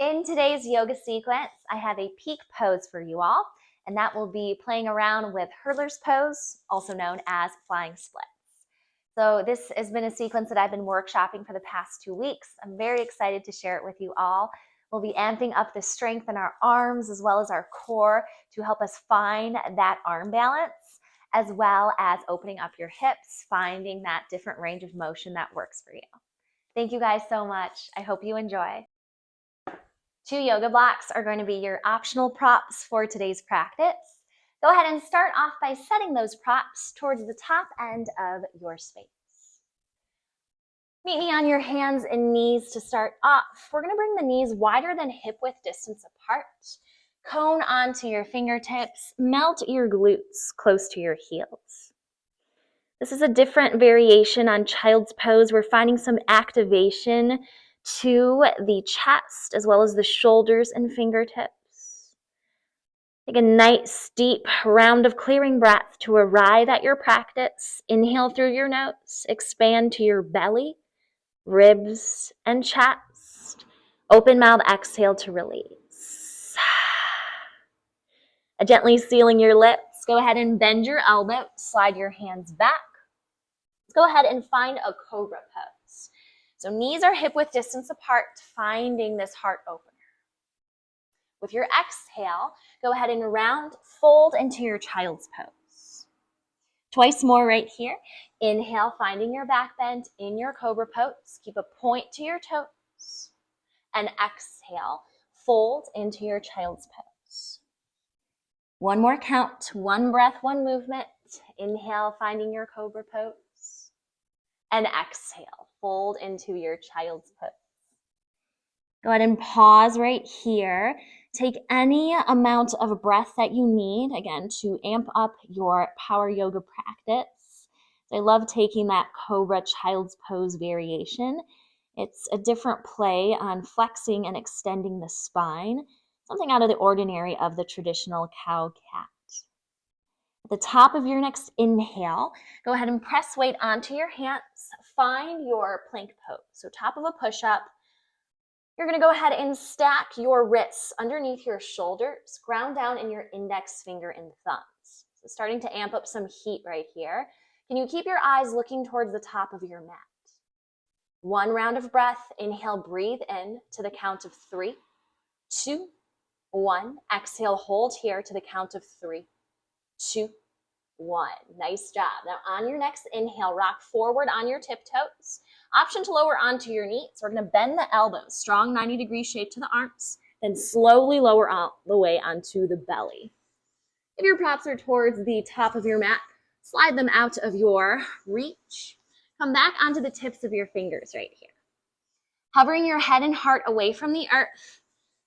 In today's yoga sequence, I have a peak pose for you all, and that will be playing around with Hurddlers pose, also known as flying splits. So this has been a sequence that I've been workshopping for the past 2 weeks. I'm very excited to share it with you all. We'll be amping up the strength in our arms as well as our core to help us find that arm balance, as well as opening up your hips, finding that different range of motion that works for you. Thank you guys so much. I hope you enjoy. 2 yoga blocks are going to be your optional props for today's practice. Go ahead and start off by setting those props towards the top end of your space. Meet me on your hands and knees to start off. We're going to bring the knees wider than hip width distance apart. Cone onto your fingertips. Melt your glutes close to your heels. This is a different variation on child's pose. We're finding some activation to the chest as well as the shoulders and fingertips. Take a nice deep round of clearing breath to arrive at your practice. Inhale through your nose, expand to your belly, ribs, and chest. Open mouth, exhale to release. Gently sealing your lips, go ahead and bend your elbow, slide your hands back. Let's go ahead and find a Cobra pose. So knees are hip width distance apart, finding this heart opener. With your exhale, go ahead and round, fold into your child's pose. Twice more right here. Inhale, finding your back bend in your Cobra pose. Keep a point to your toes. And exhale, fold into your child's pose. One more count, one breath, one movement. Inhale, finding your Cobra pose. And exhale, fold into your child's pose. Go ahead and pause right here. Take any amount of breath that you need, again, to amp up your power yoga practice. I love taking that Cobra child's pose variation. It's a different play on flexing and extending the spine, something out of the ordinary of the traditional cow-cat. At the top of your next inhale, go ahead and press weight onto your hands. Find your plank pose. So top of a push-up, you're going to go ahead and stack your wrists underneath your shoulders, ground down in your index finger and thumbs. So starting to amp up some heat right here. Can you keep your eyes looking towards the top of your mat? One round of breath. Inhale, breathe in to the count of 3, 2, 1. Exhale, hold here to the count of 3, 2, 1. Nice job. Now on your next inhale, rock forward on your tiptoes. Option to lower onto your knees. We're going to bend the elbows, strong 90-degree shape to the arms, then slowly lower all the way onto the belly. If your props are towards the top of your mat, slide them out of your reach. Come back onto the tips of your fingers right here. Hovering your head and heart away from the earth.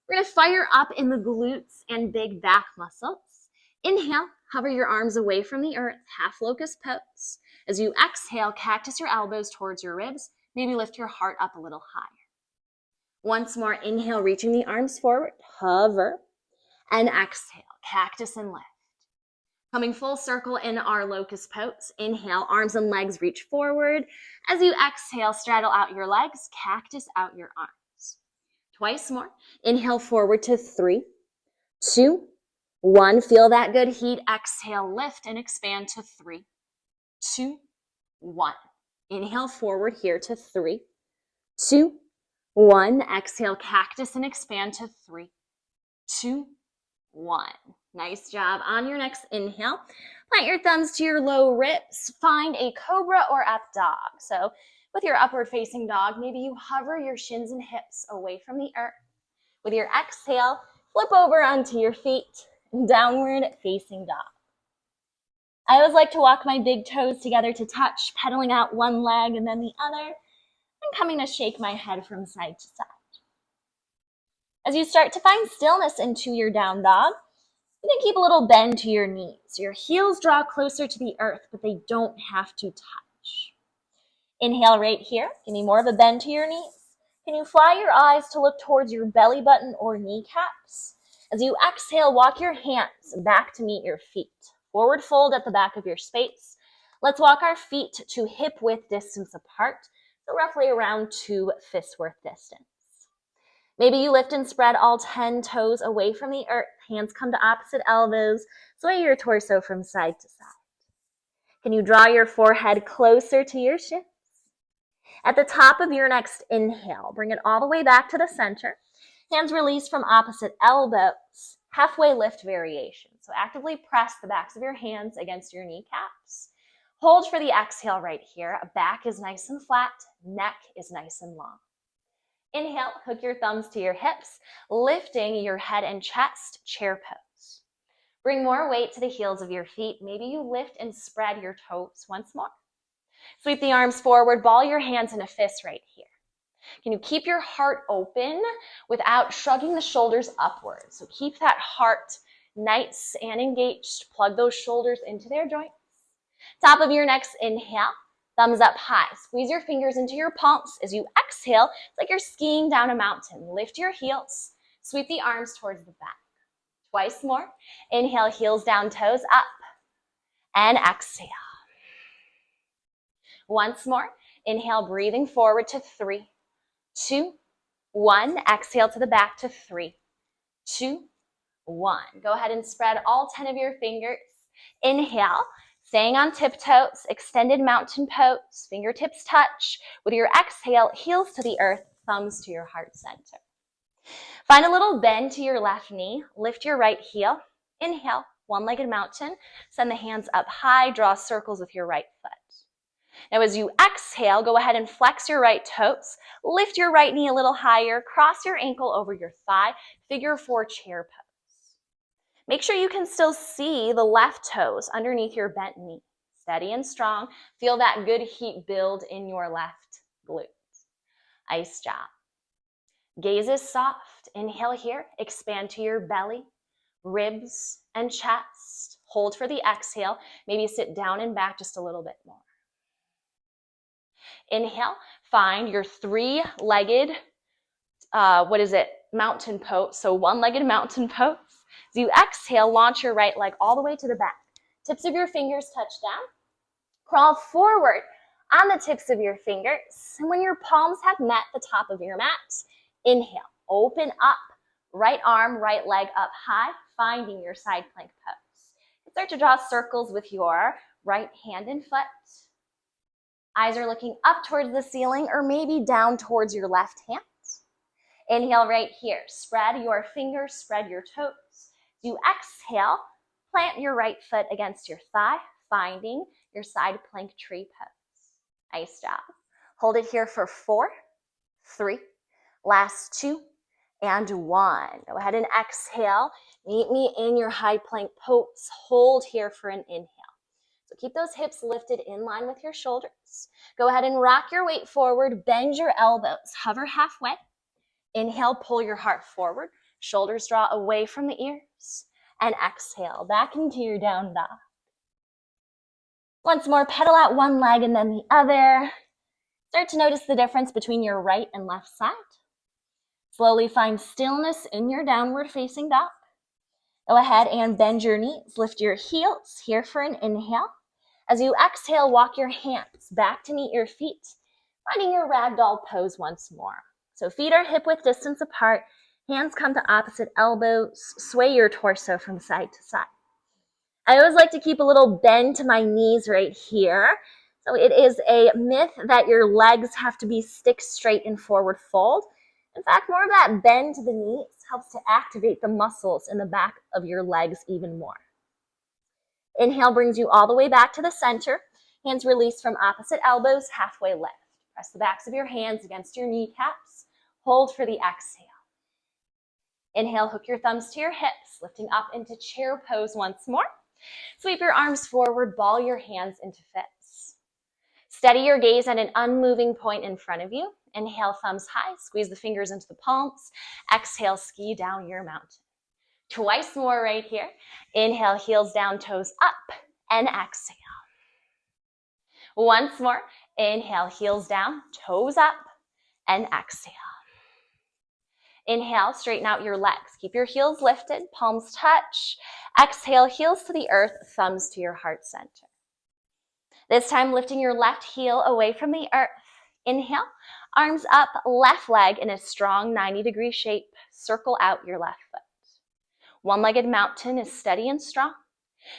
We're going to fire up in the glutes and big back muscles. Inhale, hover your arms away from the earth, half locust pose. As you exhale, cactus your elbows towards your ribs. Maybe lift your heart up a little higher. Once more, inhale, reaching the arms forward, hover, and exhale, cactus and lift. Coming full circle in our locust pose. Inhale, arms and legs reach forward. As you exhale, straddle out your legs, cactus out your arms. Twice more. Inhale forward to 3, 2, 1. Feel that good heat. Exhale, lift and expand to 3, 2, 1. Inhale forward here to 3, 2, 1. Exhale, cactus and expand to 3, 2, 1. Nice job. On your next inhale, plant your thumbs to your low ribs. Find a Cobra or up dog. So with your upward facing dog, maybe you hover your shins and hips away from the earth. With your exhale, flip over onto your feet, downward facing dog. I always like to walk my big toes together to touch, pedaling out one leg and then the other, and coming to shake my head from side to side. As you start to find stillness into your down dog, you can keep a little bend to your knees. Your heels draw closer to the earth, but they don't have to touch. Inhale right here. Give me more of a bend to your knees. Can you fly your eyes to look towards your belly button or kneecaps? As you exhale, walk your hands back to meet your feet. Forward fold at the back of your space. Let's walk our feet to hip width distance apart, so roughly around 2 fists worth distance. Maybe you lift and spread all 10 toes away from the earth. Hands come to opposite elbows. Sway your torso from side to side. Can you draw your forehead closer to your shins? At the top of your next inhale, bring it all the way back to the center. Hands release from opposite elbows. Halfway lift variation. So actively press the backs of your hands against your kneecaps. Hold for the exhale right here. Back is nice and flat. Neck is nice and long. Inhale, hook your thumbs to your hips, lifting your head and chest, chair pose. Bring more weight to the heels of your feet. Maybe you lift and spread your toes once more. Sweep the arms forward, ball your hands in a fist right here. Can you keep your heart open without shrugging the shoulders upwards? So keep that heart nice and engaged. Plug those shoulders into their joints. Top of your next inhale, thumbs up high. Squeeze your fingers into your palms. As you exhale, it's like you're skiing down a mountain. Lift your heels. Sweep the arms towards the back. Twice more. Inhale, heels down, toes up. And exhale. Once more. Inhale, breathing forward to 3, 2, 1. Exhale to the back to 3, 2, 1. Go ahead and spread all 10 of your fingers. Inhale, staying on tiptoes, extended mountain pose, fingertips touch. With your exhale, heels to the earth, thumbs to your heart center. Find a little bend to your left knee. Lift your right heel. Inhale, one-legged mountain. Send the hands up high. Draw circles with your right foot. Now as you exhale, go ahead and flex your right toes. Lift your right knee a little higher. Cross your ankle over your thigh. Figure 4 chair pose. Make sure you can still see the left toes underneath your bent knee. Steady and strong. Feel that good heat build in your left glute. Nice job. Gaze is soft. Inhale here. Expand to your belly, ribs, and chest. Hold for the exhale. Maybe sit down and back just a little bit more. Inhale. Find your 3-legged, mountain pose. So 1-legged mountain pose. As you exhale, launch your right leg all the way to the back. Tips of your fingers touch down. Crawl forward on the tips of your fingers. And when your palms have met the top of your mat, inhale. Open up. Right arm, right leg up high, finding your side plank pose. Start to draw circles with your right hand and foot. Eyes are looking up towards the ceiling or maybe down towards your left hand. Inhale right here. Spread your fingers, spread your toes. As you exhale, plant your right foot against your thigh, finding your side plank tree pose. Nice job. Hold it here for 4, 3, last 2, and 1. Go ahead and exhale. Meet me in your high plank pose. Hold here for an inhale. So keep those hips lifted in line with your shoulders. Go ahead and rock your weight forward. Bend your elbows. Hover halfway. Inhale, pull your heart forward. Shoulders draw away from the ears. And exhale, back into your down dog. Once more, pedal out one leg and then the other. Start to notice the difference between your right and left side. Slowly find stillness in your downward facing dog. Go ahead and bend your knees. Lift your heels here for an inhale. As you exhale, walk your hands back to meet your feet, finding your ragdoll pose once more. So feet are hip-width distance apart. Hands come to opposite elbows. Sway your torso from side to side. I always like to keep a little bend to my knees right here. So it is a myth that your legs have to be stick straight in forward fold. In fact, more of that bend to the knees helps to activate the muscles in the back of your legs even more. Inhale brings you all the way back to the center. Hands release from opposite elbows, halfway lift. Press the backs of your hands against your kneecaps. Hold for the exhale. Inhale, hook your thumbs to your hips, lifting up into chair pose once more. Sweep your arms forward, ball your hands into fists. Steady your gaze at an unmoving point in front of you. Inhale, thumbs high, squeeze the fingers into the palms. Exhale, ski down your mountain. Twice more right here. Inhale, heels down, toes up, and exhale. Once more. Inhale, heels down, toes up, and exhale. Inhale, straighten out your legs. Keep your heels lifted, palms touch. Exhale, heels to the earth, thumbs to your heart center. This time, lifting your left heel away from the earth. Inhale, Arms up, left leg in a strong 90-degree shape. Circle out your left foot. One-legged mountain is steady and strong.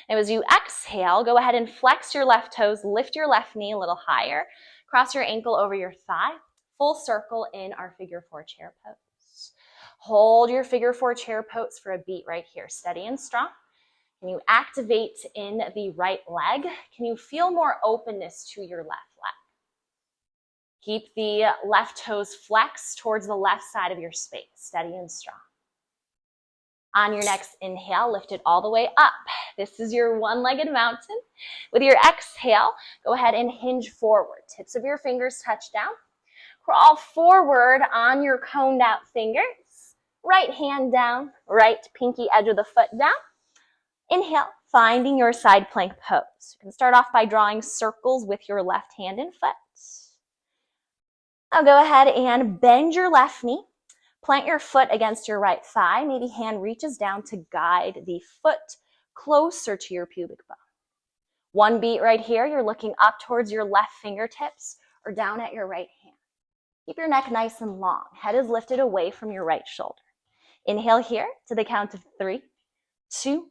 And as you exhale, go ahead and flex your left toes, lift your left knee a little higher, cross your ankle over your thigh, full circle in our figure 4 chair pose. Hold your figure 4 chair pose for a beat right here, steady and strong. Can you activate in the right leg? Can you feel more openness to your left leg? Keep the left toes flexed towards the left side of your space, steady and strong. On your next inhale, lift it all the way up. This is your one-legged mountain. With your exhale, go ahead and hinge forward. Tips of your fingers touch down. Crawl forward on your coned out fingers. Right hand down, right pinky edge of the foot down. Inhale, finding your side plank pose. You can start off by drawing circles with your left hand and foot. Now go ahead and bend your left knee. Plant your foot against your right thigh. Maybe hand reaches down to guide the foot closer to your pubic bone. One beat right here, you're looking up towards your left fingertips or down at your right hand. Keep your neck nice and long. Head is lifted away from your right shoulder. Inhale here to the count of 3, 2,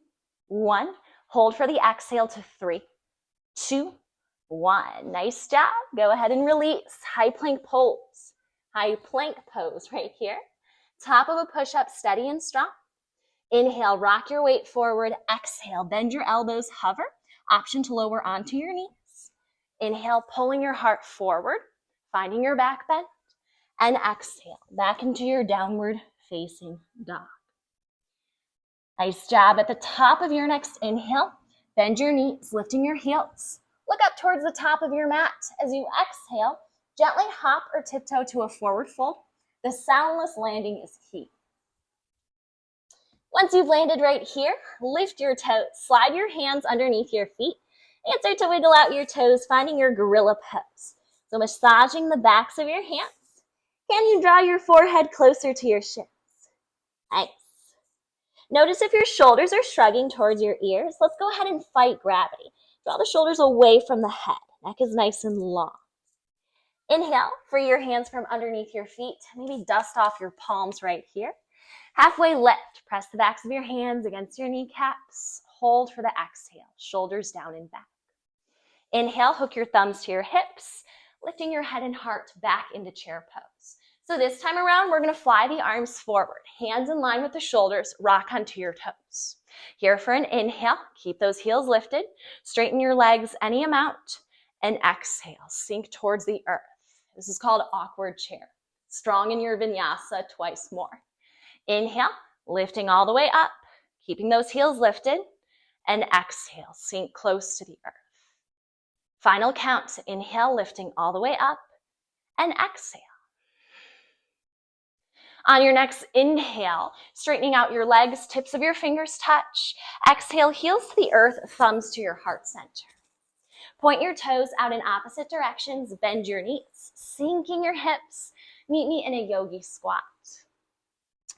1. Hold for the exhale to 3, 2, 1. Nice job. Go ahead and release. High plank pose. High plank pose right here. Top of a push-up, steady and strong. Inhale, rock your weight forward. Exhale, bend your elbows, hover. Option to lower onto your knees. Inhale, pulling your heart forward, finding your back bend. And exhale, back into your downward facing dog. Nice job. At the top of your next inhale, bend your knees, lifting your heels. Look up towards the top of your mat. As you exhale, gently hop or tiptoe to a forward fold. The soundless landing is key. Once you've landed right here, lift your toes, slide your hands underneath your feet, and start to wiggle out your toes, finding your gorilla pose. So massaging the backs of your hands. Can you draw your forehead closer to your shins? Nice. Notice if your shoulders are shrugging towards your ears. Let's go ahead and fight gravity. Draw the shoulders away from the head. Neck is nice and long. Inhale, free your hands from underneath your feet. Maybe dust off your palms right here. Halfway lift. Press the backs of your hands against your kneecaps. Hold for the exhale. Shoulders down and back. Inhale, hook your thumbs to your hips, lifting your head and heart back into chair pose. So this time around, we're going to fly the arms forward. Hands in line with the shoulders. Rock onto your toes. Here for an inhale. Keep those heels lifted. Straighten your legs any amount. And exhale. Sink towards the earth. This is called awkward chair. Strong in your vinyasa twice more. Inhale, lifting all the way up, keeping those heels lifted, and exhale, sink close to the earth. Final count, inhale, lifting all the way up, and exhale. On your next inhale, straightening out your legs, tips of your fingers touch. Exhale, heels to the earth, thumbs to your heart center. Point your toes out in opposite directions, bend your knees, sinking your hips. Meet me in a yogi squat.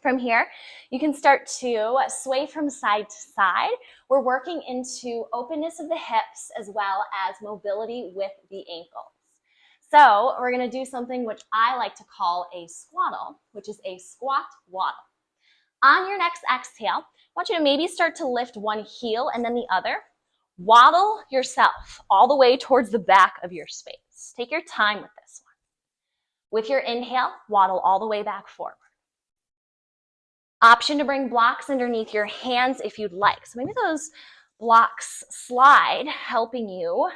From here, you can start to sway from side to side. We're working into openness of the hips as well as mobility with the ankles. So we're going to do something which I like to call a squaddle, which is a squat waddle. On your next exhale, I want you to maybe start to lift one heel and then the other. Waddle yourself all the way towards the back of your space. Take your time with this one. With your inhale, waddle all the way back forward. Option to bring blocks underneath your hands if you'd like. So maybe those blocks slide, helping you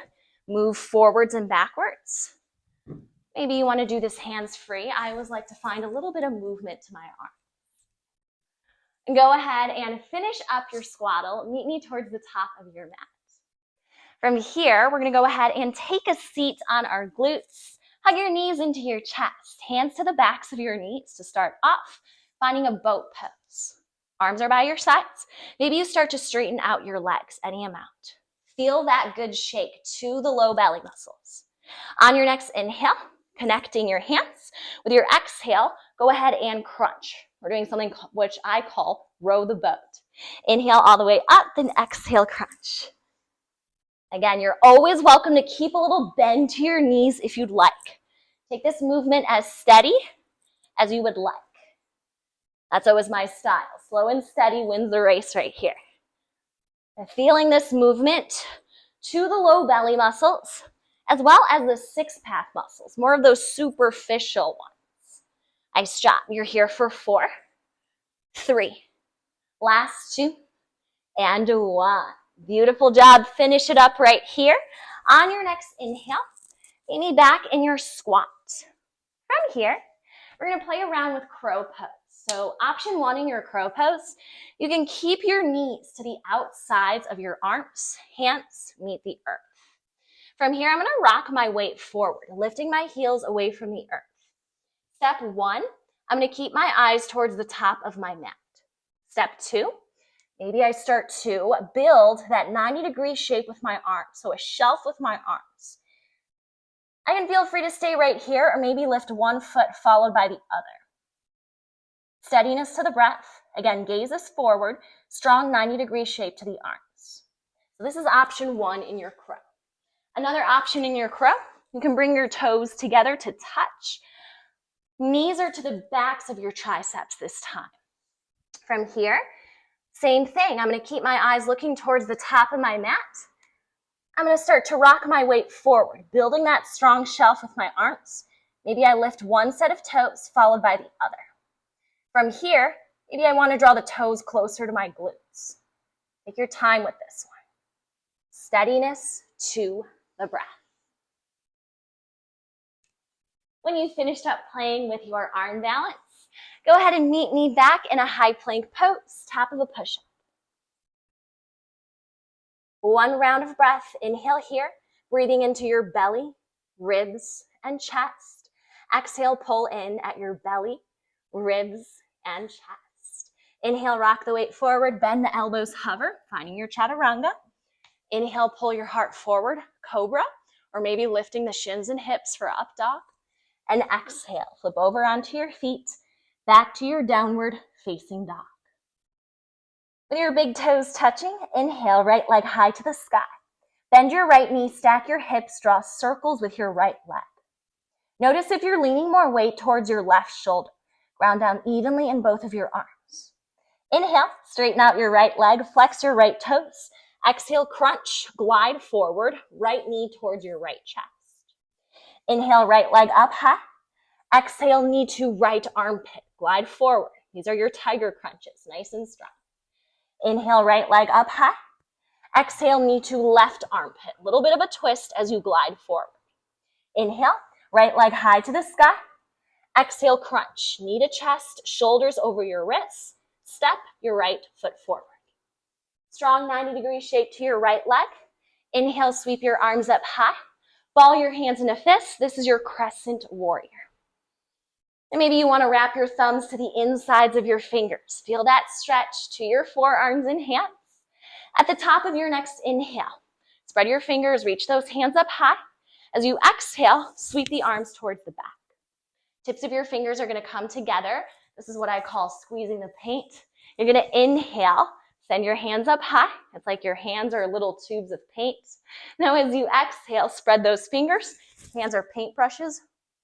move forwards and backwards. Maybe you want to do this hands-free. I always like to find a little bit of movement to my arm. And go ahead and finish up your squaddle. Meet me towards the top of your mat. From here, we're going to go ahead and take a seat on our glutes. Hug your knees into your chest. Hands to the backs of your knees to start off, finding a boat pose. Arms are by your sides. Maybe you start to straighten out your legs any amount. Feel that good shake to the low belly muscles. On your next inhale, connecting your hands. With your exhale, go ahead and crunch. We're doing something which I call row the boat. Inhale all the way up, then exhale, crunch. Again, you're always welcome to keep a little bend to your knees if you'd like. Take this movement as steady as you would like. That's always my style. Slow and steady wins the race right here. And feeling this movement to the low belly muscles, as well as the six-pack muscles, more of those superficial ones. Nice job. You're here for 4, 3, last 2, and 1. Beautiful job. Finish it up right here. On your next inhale, get me back in your squat. From here, we're going to play around with crow pose. So option 1 in your crow pose, you can keep your knees to the outsides of your arms, hands meet the earth. From here, I'm going to rock my weight forward, lifting my heels away from the earth. Step 1, I'm going to keep my eyes towards the top of my mat. Step 2, maybe I start to build that 90-degree shape with my arms, so a shelf with my arms. I can feel free to stay right here or maybe lift one foot followed by the other. Steadiness to the breath. Again, gaze is forward, strong 90-degree shape to the arms. So this is option 1 in your crow. Another option in your crow, you can bring your toes together to touch. Knees are to the backs of your triceps this time. From here, same thing. I'm going to keep my eyes looking towards the top of my mat. I'm going to start to rock my weight forward, building that strong shelf with my arms. Maybe I lift one set of toes followed by the other. From here, maybe I want to draw the toes closer to my glutes. Take your time with this one. Steadiness to the breath. When you've finished up playing with your arm balance, go ahead and meet me back in a high plank pose, top of a push-up. 1 round of breath. Inhale here, breathing into your belly, ribs, and chest. Exhale, pull in at your belly, ribs, and chest. Inhale, rock the weight forward, bend the elbows, hover, finding your chaturanga. Inhale, pull your heart forward, cobra, or maybe lifting the shins and hips for up dog. And exhale, flip over onto your feet, back to your downward facing dog. With your big toes touching, inhale, right leg high to the sky. Bend your right knee, stack your hips, draw circles with your right leg. Notice if you're leaning more weight towards your left shoulder. Ground down evenly in both of your arms. Inhale, straighten out your right leg, flex your right toes. Exhale, crunch, glide forward, right knee towards your right chest. Inhale, right leg up high. Exhale, knee to right armpit, glide forward. These are your tiger crunches, nice and strong. Inhale, right leg up high. Exhale, knee to left armpit. A little bit of a twist as you glide forward. Inhale, right leg high to the sky. Exhale, crunch. Knee to chest, shoulders over your wrists. Step your right foot forward. Strong 90-degree shape to your right leg. Inhale, sweep your arms up high. Ball your hands in a fist. This is your Crescent Warrior. And maybe you want to wrap your thumbs to the insides of your fingers. Feel that stretch to your forearms and hands. At the top of your next inhale, spread your fingers, reach those hands up high. As you exhale, sweep the arms towards the back. Tips of your fingers are going to come together. This is what I call squeezing the paint. You're going to inhale, send your hands up high. It's like your hands are little tubes of paint. Now as you exhale, spread those fingers. Hands are paintbrushes.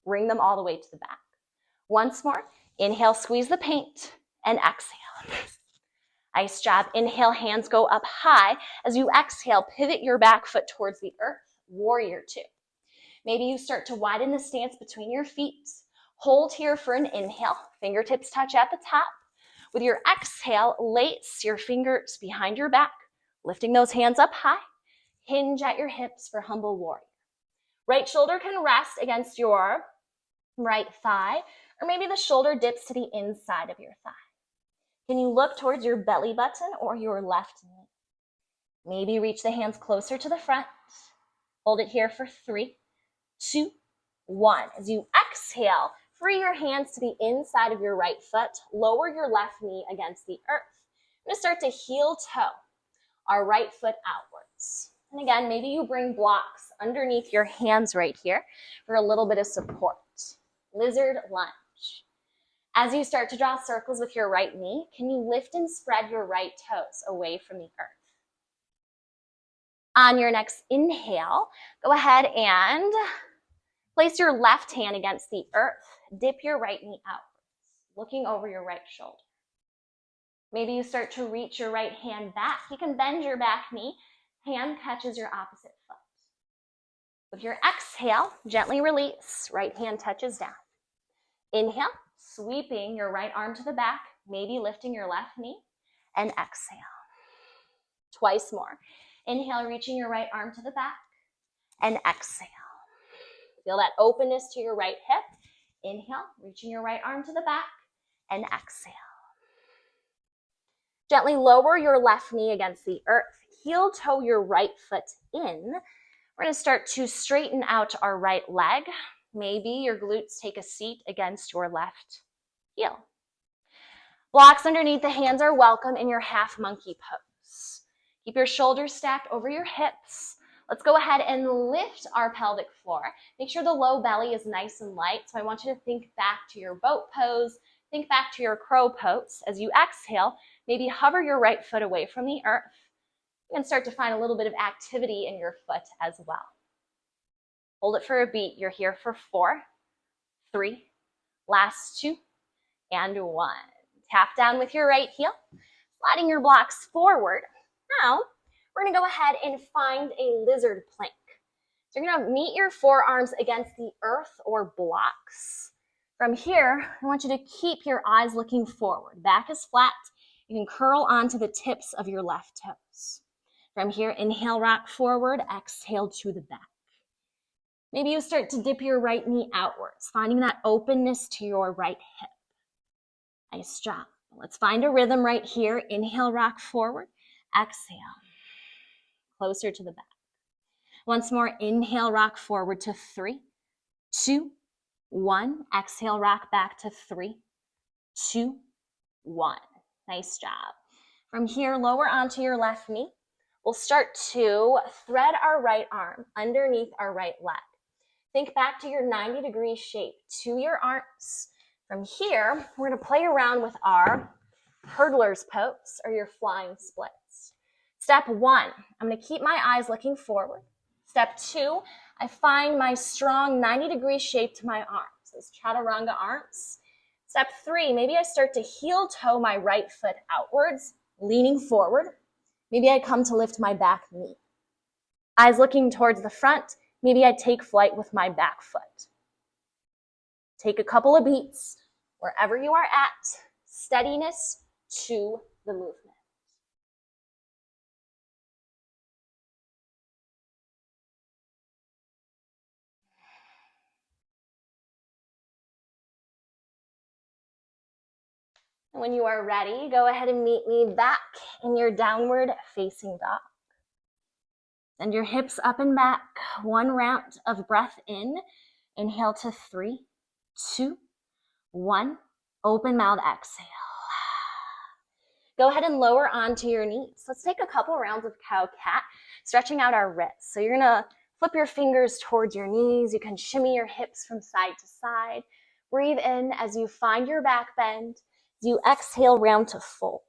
Bring them all the way to the back. Once more, inhale, squeeze the paint, and exhale. Nice job. Inhale, hands go up high. As you exhale, pivot your back foot towards the earth, warrior 2. Maybe you start to widen the stance between your feet. Hold here for an inhale. Fingertips touch at the top. With your exhale, lace your fingers behind your back, lifting those hands up high. Hinge at your hips for humble warrior. Right shoulder can rest against your right thigh, or maybe the shoulder dips to the inside of your thigh. Can you look towards your belly button or your left knee? Maybe reach the hands closer to the front. Hold it here for 3, 2, 1. As you exhale, free your hands to the inside of your right foot. Lower your left knee against the earth. We're going to start to heel toe our right foot outwards. And again, maybe you bring blocks underneath your hands right here for a little bit of support. Lizard lunge. As you start to draw circles with your right knee, can you lift and spread your right toes away from the earth? On your next inhale, go ahead and Place your left hand against the earth. Dip your right knee outwards, looking over your right shoulder. Maybe you start to reach your right hand back. You can bend your back knee. Hand catches your opposite foot. With your exhale, gently release. Right hand touches down. Inhale, sweeping your right arm to the back, maybe lifting your left knee, and exhale. Twice more. Inhale, reaching your right arm to the back, and exhale. Feel that openness to your right hip. Inhale, reaching your right arm to the back, and exhale. Gently lower your left knee against the earth. Heel toe your right foot in. We're going to start to straighten out our right leg. Maybe your glutes take a seat against your left heel. Blocks underneath the hands are welcome in your half monkey pose. Keep your shoulders stacked over your hips. Let's go ahead and lift our pelvic floor. Make sure the low belly is nice and light. So I want you to think back to your boat pose. Think back to your crow pose. As you exhale, maybe hover your right foot away from the earth. You can start to find a little bit of activity in your foot as well. Hold it for a beat. You're here for 4, 3, last 2, and 1. Tap down with your right heel, sliding your blocks forward. Now, we're going to go ahead and find a lizard plank. So you're going to meet your forearms against the earth or blocks. From here, I want you to keep your eyes looking forward. Back is flat. You can curl onto the tips of your left toes. From here, inhale, rock forward, exhale to the back. Maybe you start to dip your right knee outwards, finding that openness to your right hip. Nice job. Let's find a rhythm right here. Inhale, rock forward, exhale, closer to the back. Once more, inhale, rock forward to 3, 2, 1. Exhale, rock back to 3, 2, 1. Nice job. From here, lower onto your left knee. We'll start to thread our right arm underneath our right leg. Think back to your 90-degree shape to your arms. From here, we're going to play around with our Hurddlers pose or your flying splits. Step 1, I'm going to keep my eyes looking forward. Step 2, I find my strong 90-degree shape to my arms, those chaturanga arms. Step 3, maybe I start to heel toe my right foot outwards, leaning forward. Maybe I come to lift my back knee. Eyes looking towards the front, maybe I take flight with my back foot. Take a couple of beats, wherever you are at, steadiness to the movement. And when you are ready, go ahead and meet me back in your downward facing dog. Send your hips up and back. 1 round of breath in. Inhale to 3, 2, 1. Open mouth, exhale. Go ahead and lower onto your knees. Let's take a couple rounds of cow-cat, stretching out our wrists. So you're gonna flip your fingers towards your knees. You can shimmy your hips from side to side. Breathe in as you find your back bend. As you exhale, round to fold.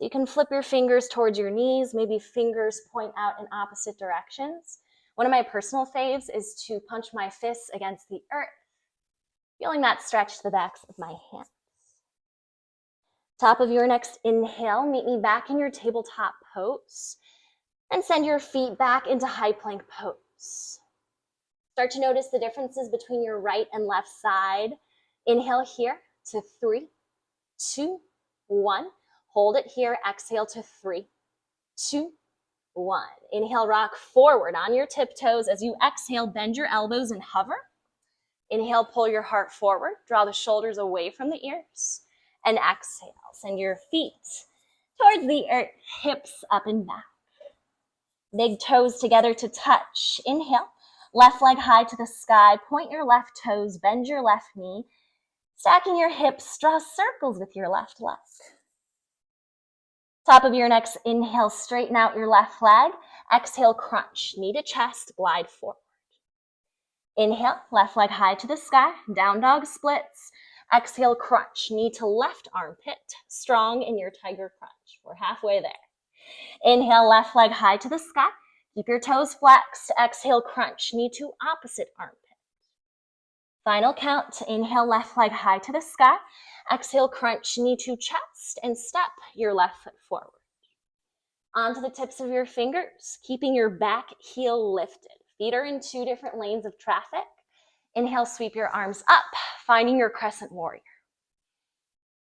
You can flip your fingers towards your knees. Maybe fingers point out in opposite directions. One of my personal faves is to punch my fists against the earth, feeling that stretch to the backs of my hands. Top of your next inhale, meet me back in your tabletop pose, and send your feet back into high plank pose. Start to notice the differences between your right and left side. Inhale here to 3, 2, 1. Hold it here. Exhale to 3, 2, 1. Inhale, rock forward on your tiptoes. As you exhale, bend your elbows and hover. Inhale, pull your heart forward. Draw the shoulders away from the ears. And exhale, send your feet towards the earth, hips up and back. Big toes together to touch. Inhale, left leg high to the sky. Point your left toes, bend your left knee. Stacking your hips, draw circles with your left leg. Top of your next inhale, straighten out your left leg. Exhale, crunch, knee to chest, glide forward. Inhale, left leg high to the sky, down dog splits. Exhale, crunch, knee to left armpit, strong in your tiger crunch. We're halfway there. Inhale, left leg high to the sky. Keep your toes flexed. Exhale, crunch. Knee to opposite armpit. Final count. Inhale, left leg high to the sky. Exhale, crunch, knee to chest, and step your left foot forward. Onto the tips of your fingers, keeping your back heel lifted. Feet are in 2 different lanes of traffic. Inhale, sweep your arms up, finding your Crescent Warrior.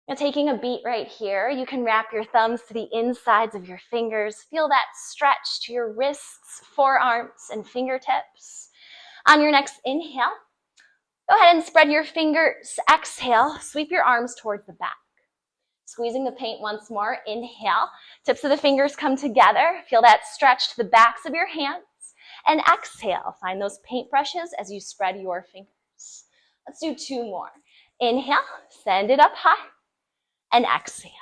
Now taking a beat right here, you can wrap your thumbs to the insides of your fingers. Feel that stretch to your wrists, forearms, and fingertips. On your next inhale, go ahead and spread your fingers. Exhale, sweep your arms towards the back. Squeezing the paint once more. Inhale, tips of the fingers come together. Feel that stretch to the backs of your hands. And exhale, find those paint brushes as you spread your fingers. Let's do 2 more. Inhale, send it up high, and exhale.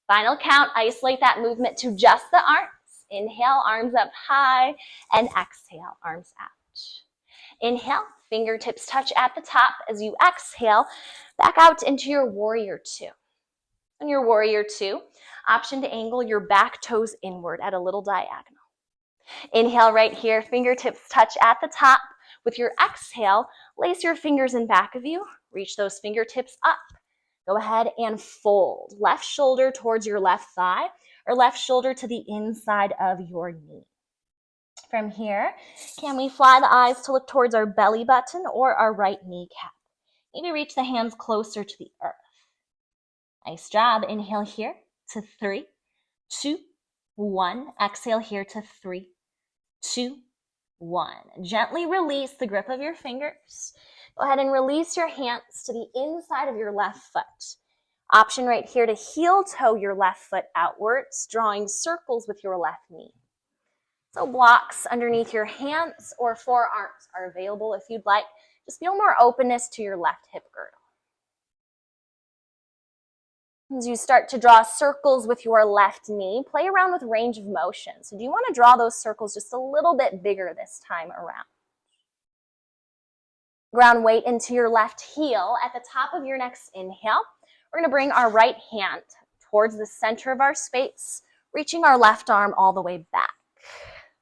Final count, isolate that movement to just the arms. Inhale, arms up high, and exhale, arms out. Inhale, fingertips touch at the top. As you exhale, back out into your Warrior 2. On your Warrior 2, option to angle your back toes inward at a little diagonal. Inhale right here, fingertips touch at the top. With your exhale, lace your fingers in back of you. Reach those fingertips up. Go ahead and fold. Left shoulder towards your left thigh, or left shoulder to the inside of your knee. From here, can we fly the eyes to look towards our belly button or our right kneecap? Maybe reach the hands closer to the earth. Nice job. Inhale here to 3, 2, 1. Exhale here to 3, 2, 1. Gently release the grip of your fingers. Go ahead and release your hands to the inside of your left foot. Option right here to heel toe your left foot outwards, drawing circles with your left knee. So blocks underneath your hands or forearms are available if you'd like. Just feel more openness to your left hip girdle. As you start to draw circles with your left knee, play around with range of motion. So do you want to draw those circles just a little bit bigger this time around? Ground weight into your left heel. At the top of your next inhale, we're going to bring our right hand towards the center of our space, reaching our left arm all the way back.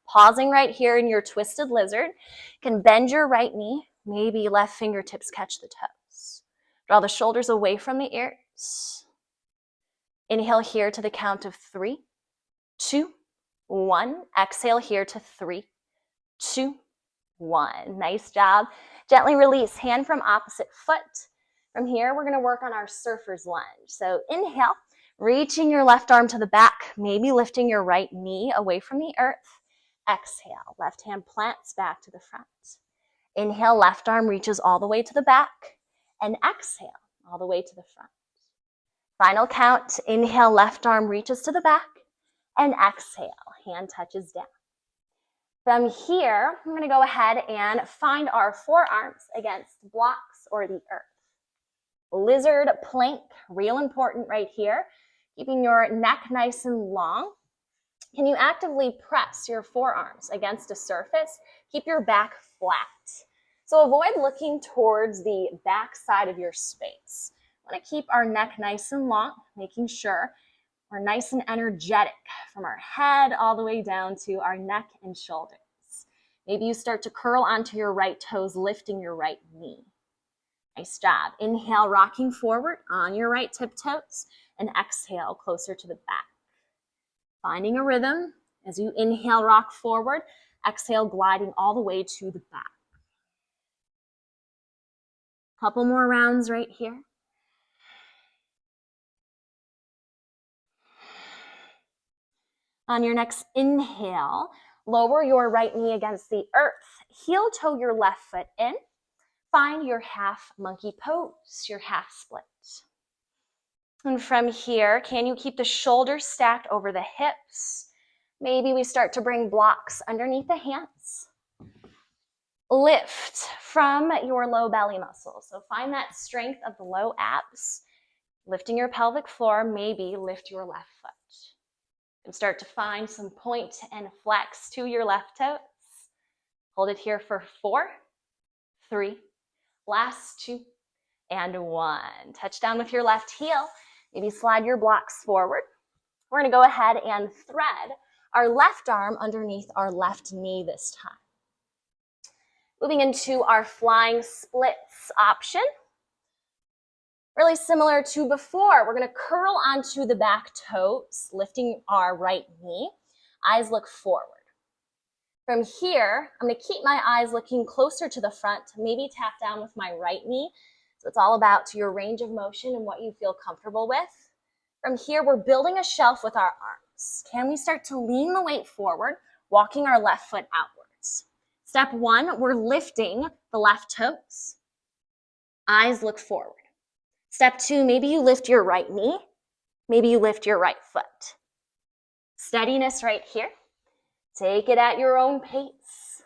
Pausing right here in your twisted lizard, you can bend your right knee, maybe left fingertips catch the toes. Draw the shoulders away from the ears. Inhale here to the count of 3, 2, 1. Exhale here to 3, 2, 1. Nice job. Gently release, hand from opposite foot. From here, we're going to work on our surfer's lunge. So inhale, reaching your left arm to the back, maybe lifting your right knee away from the earth. Exhale, left hand plants back to the front. Inhale, left arm reaches all the way to the back. And exhale, all the way to the front. Final count, inhale, left arm reaches to the back. And exhale, hand touches down. From here, I'm going to go ahead and find our forearms against blocks or the earth. Lizard plank, real important right here. Keeping your neck nice and long. Can you actively press your forearms against a surface? Keep your back flat. So avoid looking towards the back side of your space. We want to keep our neck nice and long, making sure we're nice and energetic from our head all the way down to our neck and shoulders. Maybe you start to curl onto your right toes, lifting your right knee. Nice job. Inhale, rocking forward on your right tiptoes, and exhale, closer to the back. Finding a rhythm as you inhale, rock forward, exhale, gliding all the way to the back. Couple more rounds right here. On your next inhale, lower your right knee against the earth. Heel toe your left foot in. Find your half monkey pose, your half split. And from here, can you keep the shoulders stacked over the hips? Maybe we start to bring blocks underneath the hands. Lift from your low belly muscles. So find that strength of the low abs. Lifting your pelvic floor, maybe lift your left foot. And start to find some point and flex to your left toes. Hold it here for 4, 3, last 2, and 1. Touch down with your left heel. Maybe slide your blocks forward. We're going to go ahead and thread our left arm underneath our left knee this time. Moving into our flying splits option. Really similar to before, we're gonna curl onto the back toes, lifting our right knee. Eyes look forward. From here, I'm gonna keep my eyes looking closer to the front, maybe tap down with my right knee. So it's all about your range of motion and what you feel comfortable with. From here, we're building a shelf with our arms. Can we start to lean the weight forward, walking our left foot outwards? Step one, we're lifting the left toes. Eyes look forward. Step two, maybe you lift your right knee. Maybe you lift your right foot. Steadiness right here. Take it at your own pace.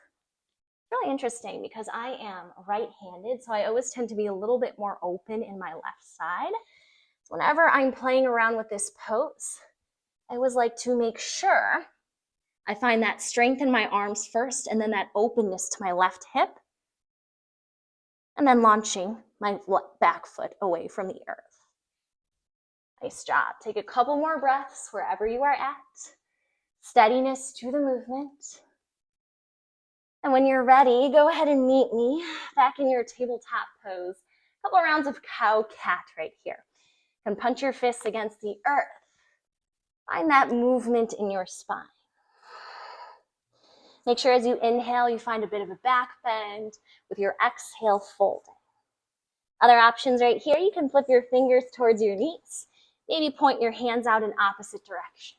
Really interesting because I am right-handed, so I always tend to be a little bit more open in my left side. So whenever I'm playing around with this pose, I always like to make sure I find that strength in my arms first and then that openness to my left hip, and then launching my back foot away from the earth. Nice job. Take a couple more breaths wherever you are at. Steadiness to the movement. And when you're ready, go ahead and meet me back in your tabletop pose. A couple rounds of cow-cat right here. You can punch your fists against the earth. Find that movement in your spine. Make sure as you inhale, you find a bit of a back bend with your exhale folding. Other options right here, you can flip your fingers towards your knees. Maybe point your hands out in opposite directions.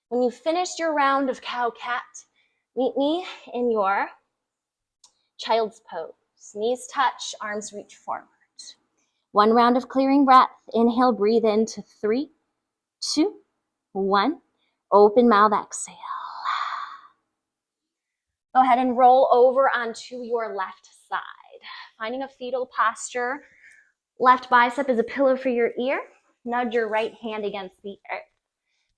When you've finished your round of cow-cat, meet me in your child's pose. Knees touch, arms reach forward. One round of clearing breath. Inhale, breathe into 3, 2, 1. Open mouth, exhale. Go ahead and roll over onto your left side. Finding a fetal posture. Left bicep is a pillow for your ear. Nudge your right hand against the earth.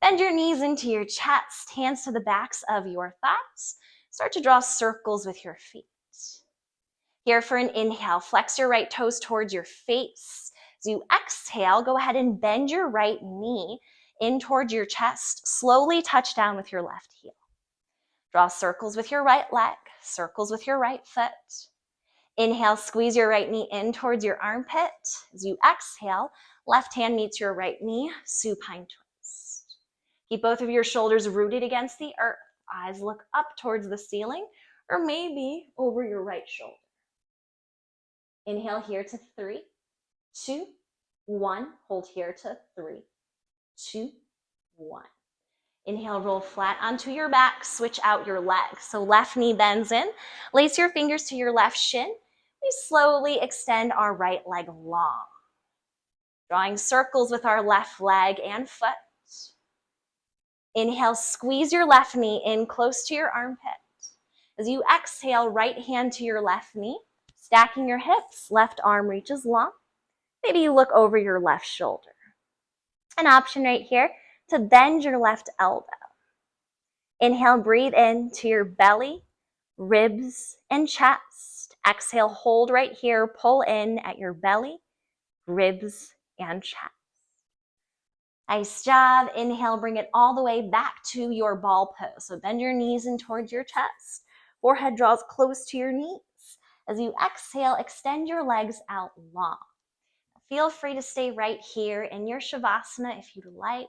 Bend your knees into your chest, hands to the backs of your thighs. Start to draw circles with your feet. Here for an inhale, flex your right toes towards your face. As you exhale, go ahead and bend your right knee in towards your chest. Slowly touch down with your left heel. Draw circles with your right leg, circles with your right foot. Inhale, squeeze your right knee in towards your armpit. As you exhale, left hand meets your right knee, supine twist. Keep both of your shoulders rooted against the earth. Eyes look up towards the ceiling or maybe over your right shoulder. Inhale here to 3, 2, 1. Hold here to 3, 2, 1. Inhale, roll flat onto your back, switch out your legs. So left knee bends in, lace your fingers to your left shin. We slowly extend our right leg long. Drawing circles with our left leg and foot. Inhale, squeeze your left knee in close to your armpit. As you exhale, right hand to your left knee, stacking your hips, left arm reaches long. Maybe you look over your left shoulder. An option right here to bend your left elbow. Inhale, breathe in to your belly, ribs, and chest. Exhale, hold right here, pull in at your belly, ribs, and chest. Nice job. Inhale, bring it all the way back to your ball pose. So bend your knees in towards your chest. Forehead draws close to your knees. As you exhale, extend your legs out long. Feel free to stay right here in your Shavasana if you'd like.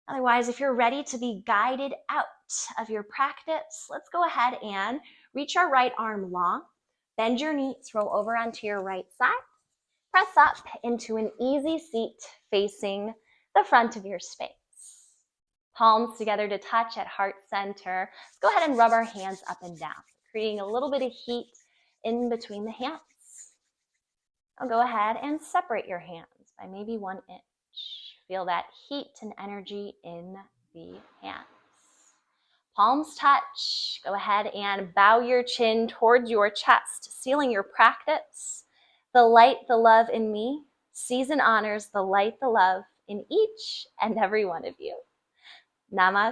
Otherwise, if you're ready to be guided out of your practice, let's go ahead and reach our right arm long. Bend your knees, roll over onto your right side. Press up into an easy seat facing the front of your space. Palms together to touch at heart center. Let's go ahead and rub our hands up and down, creating a little bit of heat in between the hands. Now go ahead and separate your hands by maybe 1 inch. Feel that heat and energy in the hands. Palms touch. Go ahead and bow your chin towards your chest, sealing your practice. The light, the love in me sees and honors the light, the love in each and every one of you. Namaste.